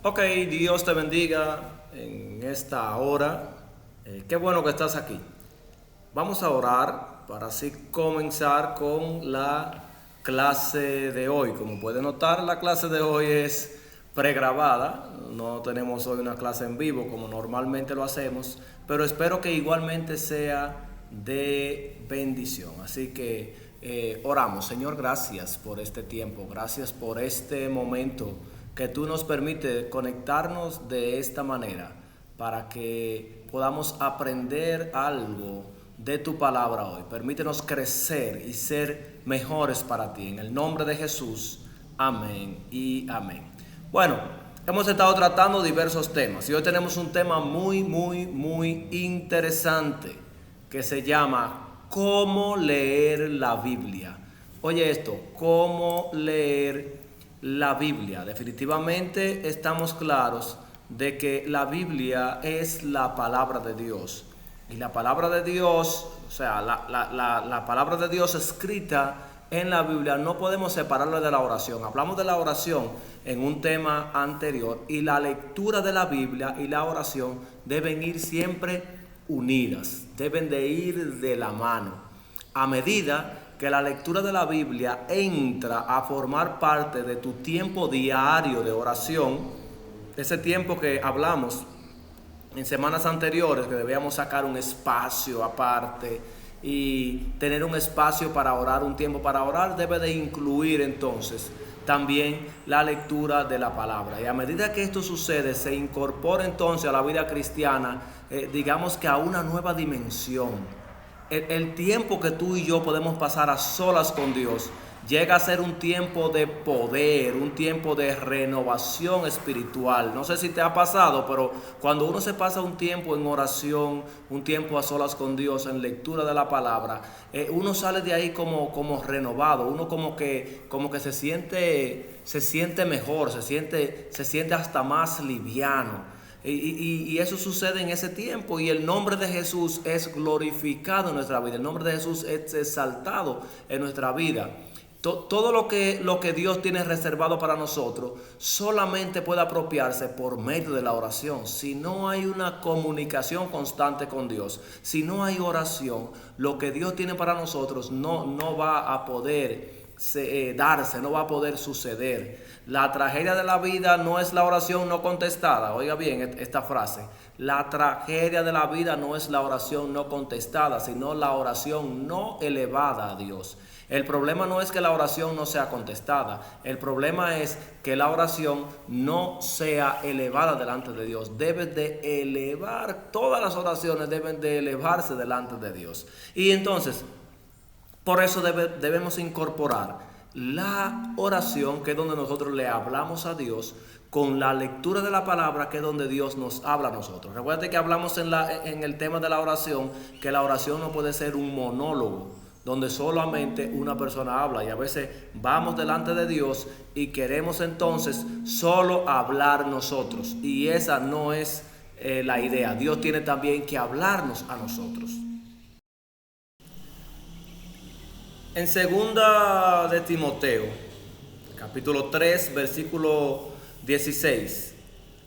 Ok, Dios te bendiga en esta hora. Qué bueno que estás aquí. Vamos a orar para así comenzar con la clase de hoy. Como pueden notar, la clase de hoy es pregrabada. No tenemos hoy una clase en vivo como normalmente lo hacemos, pero espero que igualmente sea de bendición. Así que oramos. Señor, gracias por este tiempo, gracias por este momento que tú nos permites conectarnos de esta manera para que podamos aprender algo de tu palabra hoy. Permítenos crecer y ser mejores para ti. En el nombre de Jesús, amén y amén. Bueno, hemos estado tratando diversos temas y hoy tenemos un tema muy interesante que se llama ¿Cómo leer la Biblia? Oye esto, ¿cómo leer la Biblia? Definitivamente estamos claros de que la Biblia es la palabra de Dios. Y la palabra de Dios, o sea, la palabra de Dios escrita en la Biblia, no podemos separarla de la oración. Hablamos de la oración en un tema anterior y la lectura de la Biblia y la oración deben ir siempre unidas, deben de ir de la mano. A medida que la lectura de la Biblia entra a formar parte de tu tiempo diario de oración, ese tiempo que hablamos en semanas anteriores, que debíamos sacar un espacio aparte y tener un espacio para orar, un tiempo para orar, debe de incluir entonces también la lectura de la palabra. Y a medida que esto sucede, se incorpora entonces a la vida cristiana, digamos que a una nueva dimensión. El tiempo que tú y yo podemos pasar a solas con Dios llega a ser un tiempo de poder, un tiempo de renovación espiritual. No sé si te ha pasado, pero cuando uno se pasa un tiempo en oración, un tiempo a solas con Dios, en lectura de la palabra, uno sale de ahí como renovado, uno como que se siente mejor, se siente hasta más liviano. Y eso sucede en ese tiempo y el nombre de Jesús es glorificado en nuestra vida, el nombre de Jesús es exaltado en nuestra vida. Todo lo que Dios tiene reservado para nosotros solamente puede apropiarse por medio de la oración. Si no hay una comunicación constante con Dios, si no hay oración, lo que Dios tiene para nosotros no va a poder darse, no va a poder suceder. La tragedia de la vida no es la oración no contestada. Oiga bien esta frase. La tragedia de la vida no es la oración no contestada, sino la oración no elevada a Dios. El problema no es que la oración no sea contestada. El problema es que la oración no sea elevada delante de Dios. Debes de elevar, todas las oraciones deben de elevarse delante de Dios. Y entonces, por eso debemos incorporar la oración, que es donde nosotros le hablamos a Dios, con la lectura de la palabra, que es donde Dios nos habla a nosotros. Recuerda que hablamos en el tema de la oración, que la oración no puede ser un monólogo, donde solamente una persona habla. Y a veces vamos delante de Dios y queremos entonces solo hablar nosotros. Y esa no es la idea. Dios tiene también que hablarnos a nosotros. En segunda de Timoteo, capítulo 3, versículo 16,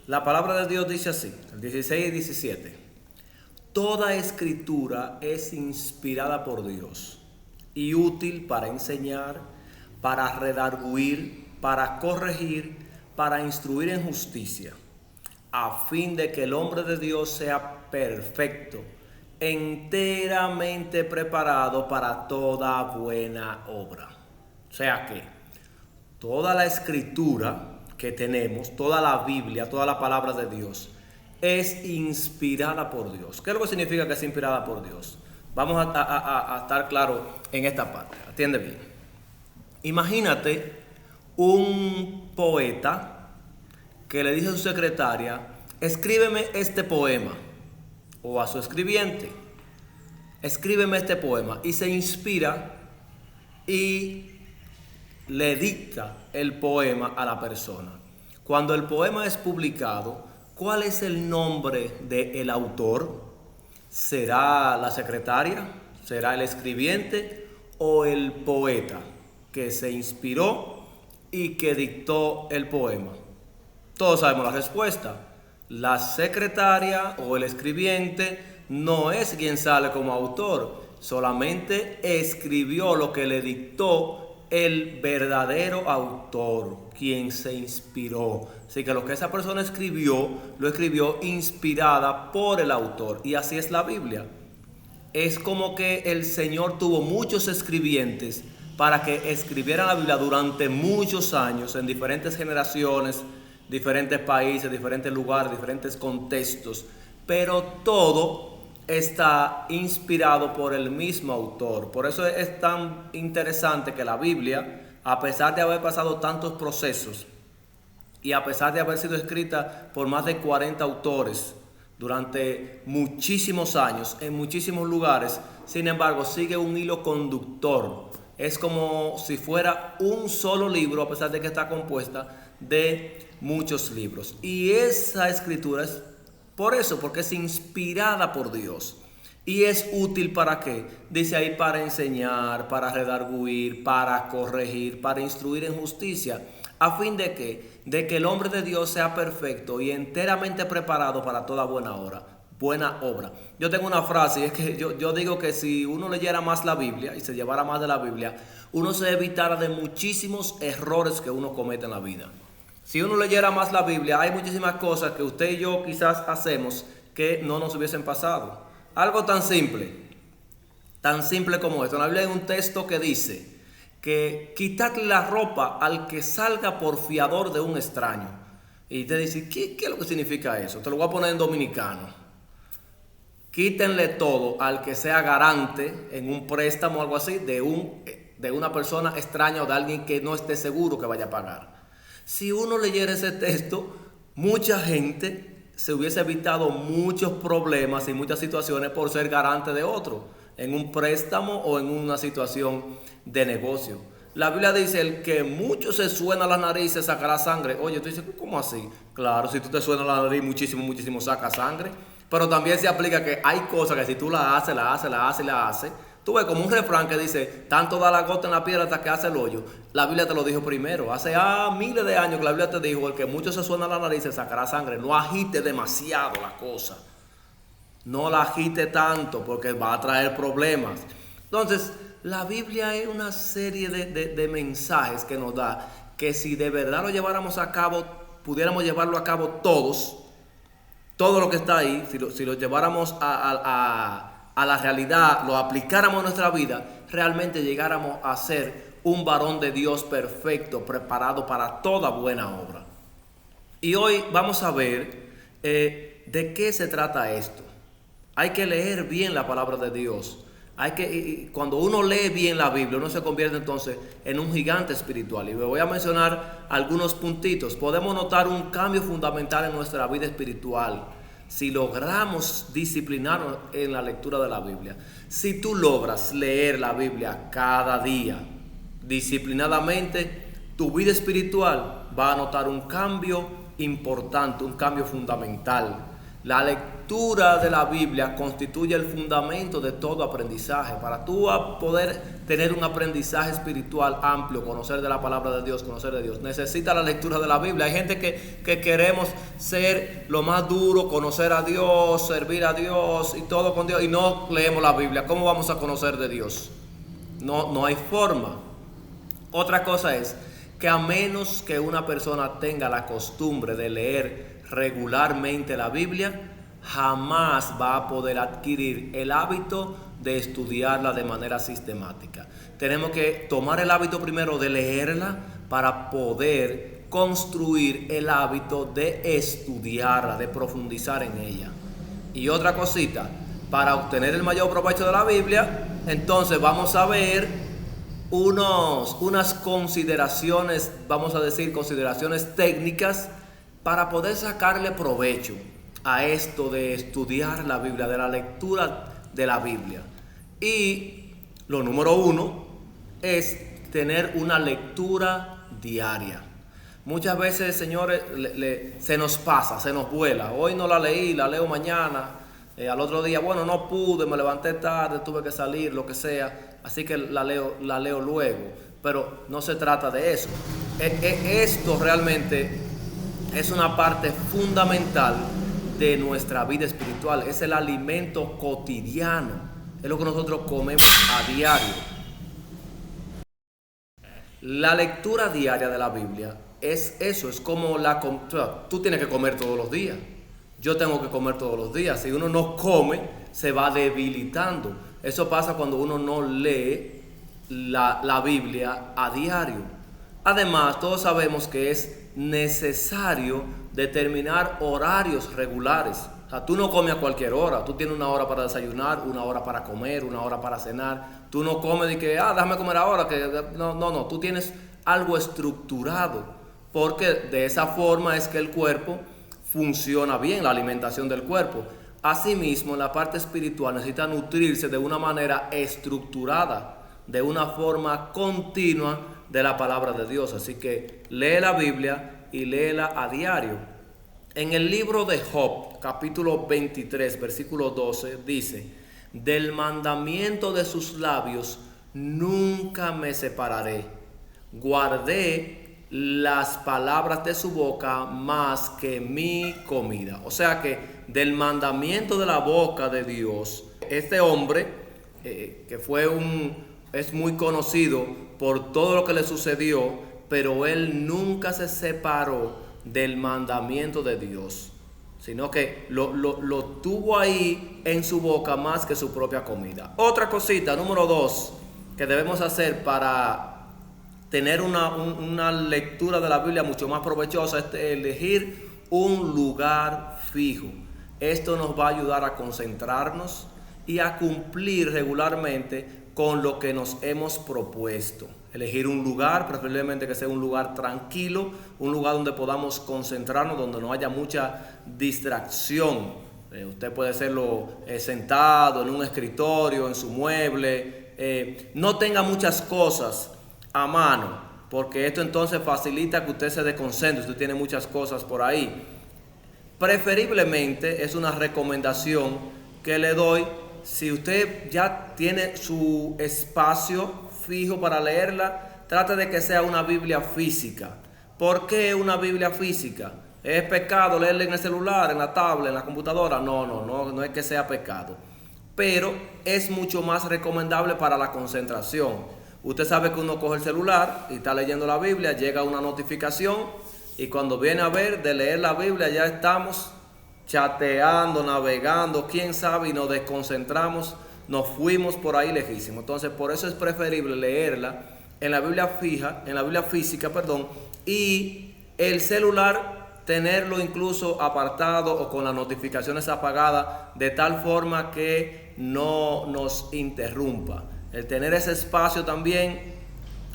la palabra de Dios dice así, el 16 y 17. Toda escritura es inspirada por Dios y útil para enseñar, para redarguir, para corregir, para instruir en justicia, a fin de que el hombre de Dios sea perfecto, enteramente preparado para toda buena obra. O sea que toda la escritura que tenemos, toda la Biblia, toda la palabra de Dios, es inspirada por Dios. ¿Qué es lo que significa que es inspirada por Dios? Vamos a estar claros en esta parte. Atiende bien. Imagínate un poeta que le dice a su secretaria: escríbeme este poema, o a su escribiente, escríbeme este poema, y se inspira y le dicta el poema a la persona. Cuando el poema es publicado, ¿cuál es el nombre del autor? ¿Será la secretaria? ¿Será el escribiente? ¿O el poeta que se inspiró y que dictó el poema? Todos sabemos la respuesta. La secretaria o el escribiente no es quien sale como autor, solamente escribió lo que le dictó el verdadero autor, quien se inspiró. Así que lo que esa persona escribió, lo escribió inspirada por el autor. Y así es la Biblia. Es como que el Señor tuvo muchos escribientes para que escribieran la Biblia durante muchos años, en diferentes generaciones, diferentes países, diferentes lugares, diferentes contextos, pero todo está inspirado por el mismo autor. Por eso es tan interesante que la Biblia, a pesar de haber pasado tantos procesos y a pesar de haber sido escrita por más de 40 autores durante muchísimos años, en muchísimos lugares, sin embargo, sigue un hilo conductor. Es como si fuera un solo libro, a pesar de que está compuesta de muchos libros. Y esa escritura es por eso, porque es inspirada por Dios. ¿Y es útil para qué? Dice ahí, para enseñar, para redarguir, para corregir, para instruir en justicia. ¿A fin de qué? De que el hombre de Dios sea perfecto y enteramente preparado para toda buena obra. Yo tengo una frase y es que yo digo que si uno leyera más la Biblia y se llevara más de la Biblia, uno se evitara de muchísimos errores que uno comete en la vida. Si uno leyera más la Biblia, hay muchísimas cosas que usted y yo quizás hacemos que no nos hubiesen pasado. Algo tan simple como esto. En la Biblia hay un texto que dice que quitadle la ropa al que salga por fiador de un extraño. Y te dice, ¿qué es lo que significa eso? Te lo voy a poner en dominicano. Quítenle todo al que sea garante en un préstamo o algo así de una persona extraña o de alguien que no esté seguro que vaya a pagar. Si uno leyera ese texto, mucha gente se hubiese evitado muchos problemas y muchas situaciones por ser garante de otro en un préstamo o en una situación de negocio. La Biblia dice, el que mucho se suena la nariz se sacará sangre. Oye, tú dices, ¿cómo así? Claro, si tú te suenas la nariz muchísimo saca sangre. Pero también se aplica que hay cosas que si tú la haces, tú ves como un refrán que dice, tanto da la gota en la piedra hasta que hace el hoyo. La Biblia te lo dijo primero. Hace miles de años que la Biblia te dijo, el que mucho se suena la nariz se sacará sangre. No agite demasiado la cosa. No la agite tanto porque va a traer problemas. Entonces, la Biblia es una serie de mensajes que nos da, que si de verdad lo lleváramos a cabo, pudiéramos llevarlo a cabo todo lo que está ahí, si lo lleváramos a la realidad, lo aplicáramos a nuestra vida, realmente llegáramos a ser un varón de Dios perfecto, preparado para toda buena obra. Y hoy vamos a ver de qué se trata esto. Hay que leer bien la palabra de Dios. Cuando uno lee bien la Biblia, uno se convierte entonces en un gigante espiritual. Y me voy a mencionar algunos puntitos. Podemos notar un cambio fundamental en nuestra vida espiritual si logramos disciplinarnos en la lectura de la Biblia. Si tú logras leer la Biblia cada día, disciplinadamente, tu vida espiritual va a notar un cambio importante, un cambio fundamental. La lectura de la Biblia constituye el fundamento de todo aprendizaje. Para tú poder tener un aprendizaje espiritual amplio, conocer de la palabra de Dios, necesita la lectura de la Biblia. Hay gente que queremos ser lo más duro, conocer a Dios, servir a Dios y todo con Dios, y no leemos la Biblia. ¿Cómo vamos a conocer de Dios? No hay forma. Otra cosa es que a menos que una persona tenga la costumbre de leer regularmente la Biblia, jamás va a poder adquirir el hábito de estudiarla de manera sistemática. Tenemos que tomar el hábito primero de leerla para poder construir el hábito de estudiarla, de profundizar en ella. Y otra cosita, para obtener el mayor provecho de la Biblia, entonces vamos a ver unas consideraciones, vamos a decir consideraciones técnicas para poder sacarle provecho a esto de estudiar la Biblia, de la lectura de la Biblia. Y lo número 1 es tener una lectura diaria. Muchas veces, señores, se nos pasa, se nos vuela. Hoy no la leí, la leo mañana. Al otro día, bueno, no pude, me levanté tarde, tuve que salir, lo que sea. Así que la leo luego. Pero no se trata de eso. Esto realmente es una parte fundamental de nuestra vida espiritual. Es el alimento cotidiano. Es lo que nosotros comemos a diario. La lectura diaria de la Biblia es eso, es como tú tienes que comer todos los días. Yo tengo que comer todos los días. Si uno no come, se va debilitando. Eso pasa cuando uno no lee la Biblia a diario. Además, todos sabemos que es necesario determinar horarios regulares. O sea, tú no comes a cualquier hora. Tú tienes una hora para desayunar, una hora para comer, una hora para cenar. Tú no comes de que, déjame comer ahora. No. Tú tienes algo estructurado. Porque de esa forma es que el cuerpo funciona bien, la alimentación del cuerpo. Asimismo, en la parte espiritual necesita nutrirse de una manera estructurada, de una forma continua de la palabra de Dios. Así que lee la Biblia y léela a diario. En el libro de Job, capítulo 23, versículo 12, dice: del mandamiento de sus labios nunca me separaré. Guardé las palabras de su boca más que mi comida. O sea que del mandamiento de la boca de Dios, este hombre que es muy conocido por todo lo que le sucedió, pero él nunca se separó del mandamiento de Dios, sino que lo tuvo ahí en su boca más que su propia comida. Otra cosita, número 2, que debemos hacer para tener una lectura de la Biblia mucho más provechosa es elegir un lugar fijo. Esto nos va a ayudar a concentrarnos y a cumplir regularmente con lo que nos hemos propuesto. Elegir un lugar, preferiblemente que sea un lugar tranquilo, un lugar donde podamos concentrarnos, donde no haya mucha distracción. Usted puede hacerlo sentado en un escritorio, en su mueble. No tenga muchas cosas a mano, porque esto entonces facilita que usted se desconcentre. Usted tiene muchas cosas por ahí. Preferiblemente, es una recomendación que le doy, si usted ya tiene su espacio fijo para leerla, trate de que sea una Biblia física. ¿Por qué una Biblia física? ¿Es pecado leerla en el celular, en la tablet, en la computadora? No es que sea pecado, pero es mucho más recomendable para la concentración. Usted sabe que uno coge el celular y está leyendo la Biblia, llega una notificación y cuando viene a ver de leer la Biblia ya estamos chateando, navegando, quién sabe, y nos desconcentramos, nos fuimos por ahí lejísimo. Entonces, por eso es preferible leerla en la Biblia física, y el celular tenerlo incluso apartado o con las notificaciones apagadas, de tal forma que no nos interrumpa. El tener ese espacio también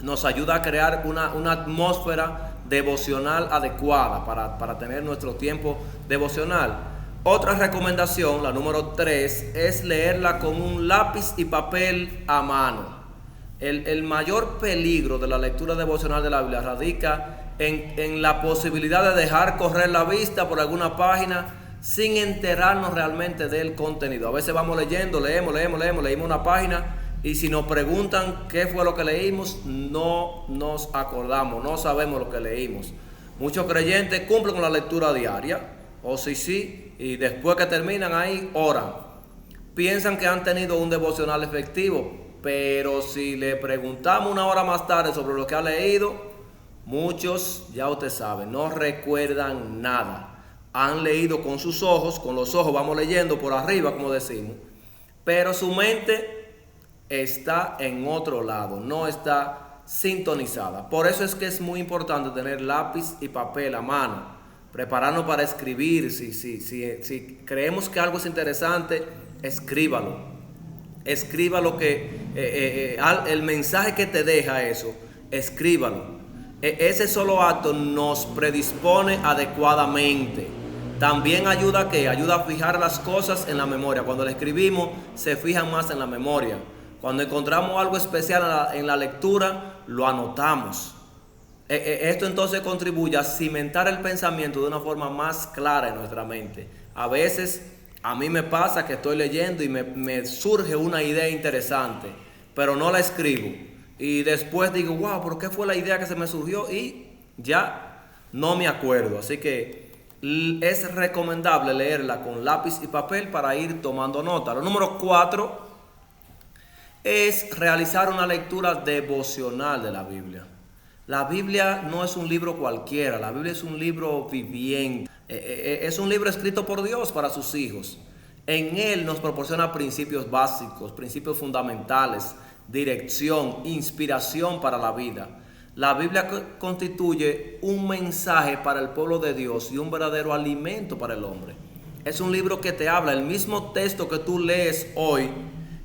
nos ayuda a crear una atmósfera devocional adecuada para tener nuestro tiempo devocional. Otra recomendación, la número 3, es leerla con un lápiz y papel a mano. El mayor peligro de la lectura devocional de la Biblia radica en la posibilidad de dejar correr la vista por alguna página sin enterarnos realmente del contenido. A veces vamos leyendo, leímos una página, y si nos preguntan qué fue lo que leímos, no nos acordamos, no sabemos lo que leímos. Muchos creyentes cumplen con la lectura diaria, sí, y después que terminan ahí, oran. Piensan que han tenido un devocional efectivo, pero si le preguntamos una hora más tarde sobre lo que ha leído, muchos, ya usted sabe, no recuerdan nada. Han leído con sus ojos, con los ojos vamos leyendo por arriba, como decimos, pero su mente está en otro lado, no está sintonizada. Por eso es que es muy importante tener lápiz y papel a mano, prepararnos para escribir. Si creemos que algo es interesante, escríbalo que el mensaje que te deja eso, escríbalo. Ese solo acto nos predispone adecuadamente. También ayuda a fijar las cosas en la memoria. Cuando le escribimos, se fijan más en la memoria. Cuando encontramos algo especial en la lectura, lo anotamos. Esto entonces contribuye a cimentar el pensamiento de una forma más clara en nuestra mente. A veces a mí me pasa que estoy leyendo y me surge una idea interesante, pero no la escribo. Y después digo, wow, ¿por qué fue la idea que se me surgió? Y ya no me acuerdo. Así que es recomendable leerla con lápiz y papel para ir tomando nota. Lo número 4 es realizar una lectura devocional de la Biblia. La Biblia no es un libro cualquiera, la Biblia es un libro viviente. Es un libro escrito por Dios para sus hijos. En él nos proporciona principios básicos, principios fundamentales, dirección, inspiración para la vida. La Biblia constituye un mensaje para el pueblo de Dios y un verdadero alimento para el hombre. Es un libro que te habla, el mismo texto que tú lees hoy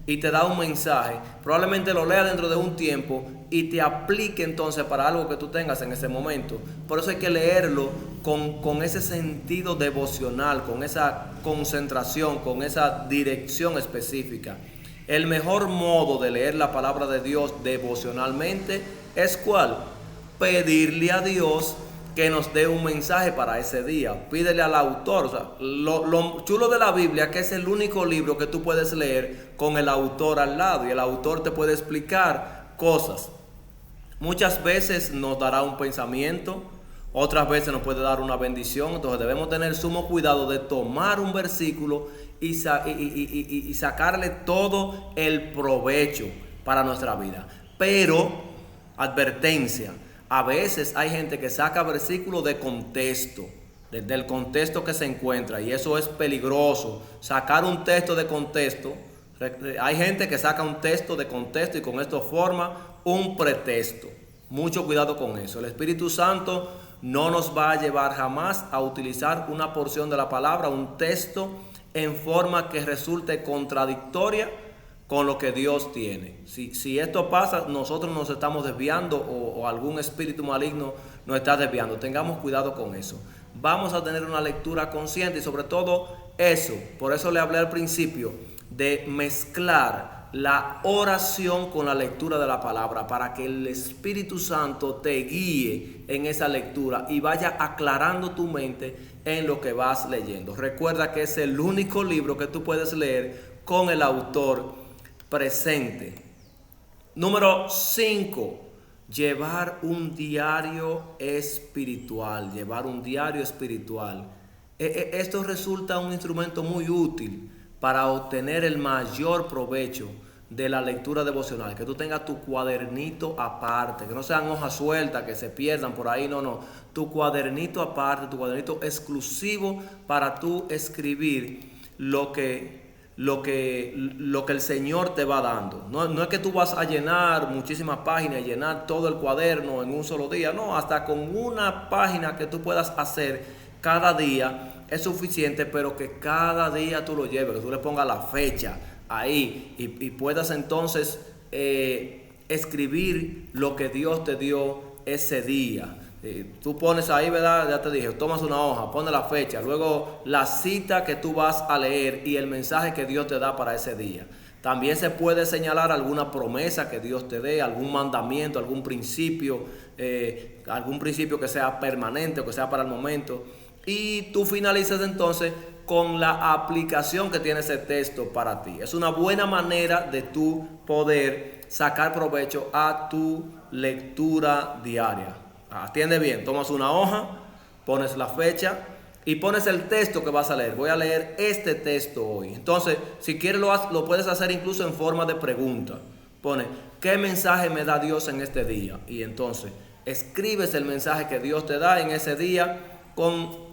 y te da un mensaje, probablemente lo leas dentro de un tiempo y te aplique entonces para algo que tú tengas en ese momento. Por eso hay que leerlo con ese sentido devocional, con esa concentración, con esa dirección específica. El mejor modo de leer la palabra de Dios devocionalmente es ¿cuál? Pedirle a Dios que nos dé un mensaje para ese día. Pídele al autor. O sea, lo chulo de la Biblia es que es el único libro que tú puedes leer con el autor al lado y el autor te puede explicar cosas. Muchas veces nos dará un pensamiento, otras veces nos puede dar una bendición. Entonces debemos tener sumo cuidado de tomar un versículo y sacarle todo el provecho para nuestra vida. Pero, advertencia, a veces hay gente que saca versículos de contexto, del contexto que se encuentra, y eso es peligroso. Sacar un texto de contexto, hay gente que saca un texto de contexto y con esto forma un pretexto. Mucho cuidado con eso. El Espíritu Santo no nos va a llevar jamás a utilizar una porción de la palabra, un texto, en forma que resulte contradictoria con lo que Dios tiene. Si esto pasa, nosotros nos estamos desviando o algún espíritu maligno nos está desviando. Tengamos cuidado con eso. Vamos a tener una lectura consciente y sobre todo eso, por eso le hablé al principio, de mezclar la oración con la lectura de la palabra para que el Espíritu Santo te guíe en esa lectura y vaya aclarando tu mente en lo que vas leyendo. Recuerda que es el único libro que tú puedes leer con el autor presente. Número 5, llevar un diario espiritual. Llevar un diario espiritual. Esto resulta un instrumento muy útil para obtener el mayor provecho de la lectura devocional. Que tú tengas tu cuadernito aparte, que no sean hojas sueltas, que se pierdan por ahí, no. Tu cuadernito aparte, tu cuadernito exclusivo para tú escribir lo que el Señor te va dando. No es que tú vas a llenar muchísimas páginas, llenar todo el cuaderno en un solo día. No, hasta con una página que tú puedas hacer cada día es suficiente, pero que cada día tú lo lleves, que tú le pongas la fecha ahí y puedas entonces escribir lo que Dios te dio ese día. Tú pones ahí, ¿verdad? Ya te dije, tomas una hoja, pones la fecha, luego la cita que tú vas a leer y el mensaje que Dios te da para ese día. También se puede señalar alguna promesa que Dios te dé, algún mandamiento, algún principio que sea permanente o que sea para el momento. Y tú finalizas entonces con la aplicación que tiene ese texto para ti. Es una buena manera de tú poder sacar provecho a tu lectura diaria. Atiende bien, tomas una hoja, pones la fecha y pones el texto que vas a leer. Voy a leer este texto hoy. Entonces, si quieres lo puedes hacer incluso en forma de pregunta. Pone, ¿qué mensaje me da Dios en este día? Y entonces, escribes el mensaje que Dios te da en ese día con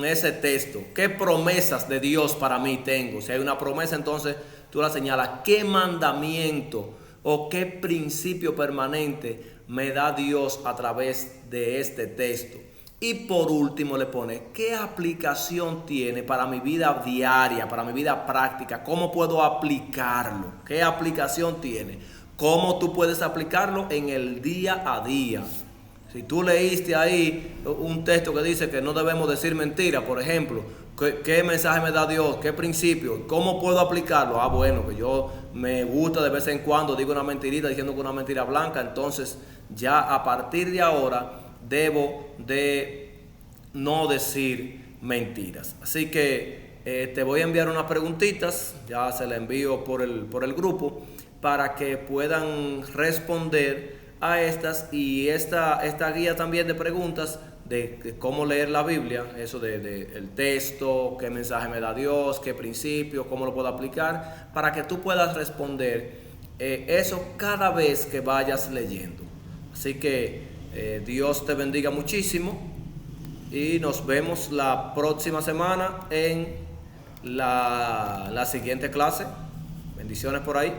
ese texto. ¿Qué promesas de Dios para mí tengo? Si hay una promesa, entonces tú la señalas. ¿Qué mandamiento o qué principio permanente me da Dios a través de este texto? Y por último le pone, ¿qué aplicación tiene para mi vida diaria, para mi vida práctica? ¿Cómo puedo aplicarlo? ¿Qué aplicación tiene? ¿Cómo tú puedes aplicarlo en el día a día? Si tú leíste ahí un texto que dice que no debemos decir mentiras, por ejemplo, ¿qué mensaje me da Dios? ¿Qué principio? ¿Cómo puedo aplicarlo? Bueno, que yo me gusta de vez en cuando, digo una mentirita diciendo que una mentira blanca, entonces ya a partir de ahora debo de no decir mentiras. Así que te voy a enviar unas preguntitas, ya se las envío por el grupo, para que puedan responder a estas, y esta guía también de preguntas de cómo leer la Biblia, eso de el texto, qué mensaje me da Dios, qué principio, cómo lo puedo aplicar, para que tú puedas responder eso cada vez que vayas leyendo. Así que Dios te bendiga muchísimo y nos vemos la próxima semana en la siguiente clase. Bendiciones por ahí.